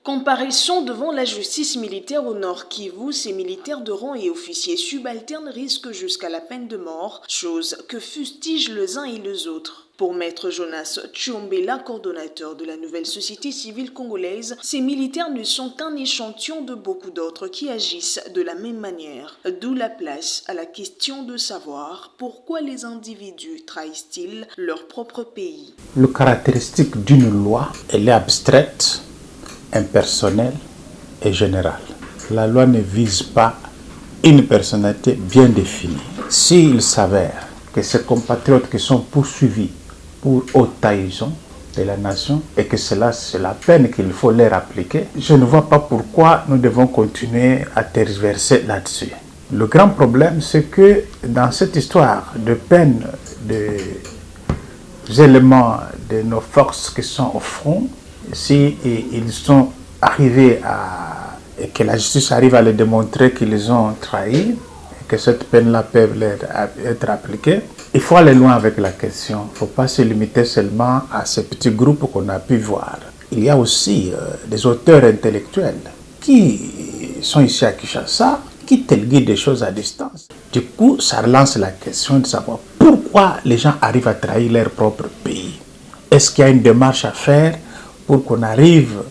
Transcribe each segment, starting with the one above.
Comparaison devant la justice militaire au Nord Kivu, ces militaires de rang et officiers subalternes risquent jusqu'à la peine de mort, chose que fustigent les uns et les autres. Pour Maître Jonas Tchombela, coordonnateur de la nouvelle société civile congolaise, ces militaires ne sont qu'un échantillon de beaucoup d'autres qui agissent de la même manière. D'où la place à la question de savoir pourquoi les individus trahissent-ils leur propre pays. Le caractéristique d'une loi, elle est abstraite, impersonnelle et générale. La loi ne vise pas une personnalité bien définie. S'il s'avère que ces compatriotes qui sont poursuivis pour haute trahison de la nation et que cela c'est la peine qu'il faut leur appliquer, je ne vois pas pourquoi nous devons continuer à tergiverser là-dessus. Le grand problème, c'est que dans cette histoire de peine, des éléments de nos forces qui sont au front, si ils sont arrivés et que la justice arrive à les démontrer qu'ils ont trahi, et que cette peine-là peut être appliquée, il faut aller loin avec la question. Il ne faut pas se limiter seulement à ces petits groupes qu'on a pu voir. Il y a aussi des auteurs intellectuels qui sont ici à Kinshasa, qui téléguent des choses à distance. Du coup, ça relance la question de savoir pourquoi les gens arrivent à trahir leur propre pays. Est-ce qu'il y a une démarche à faire pour qu'on arrive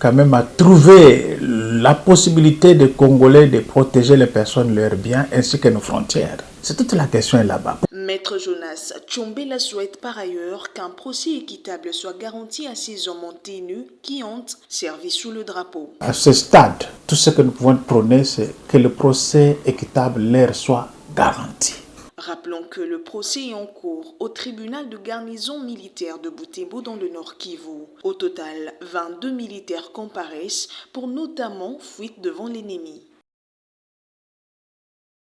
quand même à trouver la possibilité des Congolais de protéger les personnes, leurs biens ainsi que nos frontières? C'est toute la question là-bas. Maître Jonas Tchombela souhaite par ailleurs qu'un procès équitable soit garanti à ces hommes en tenue qui ont servi sous le drapeau. À ce stade, tout ce que nous pouvons prôner, c'est que le procès équitable leur soit garanti. Rappelons que le procès est en cours au tribunal de garnison militaire de Butembo dans le Nord Kivu. Au total, 22 militaires comparaissent pour notamment fuite devant l'ennemi.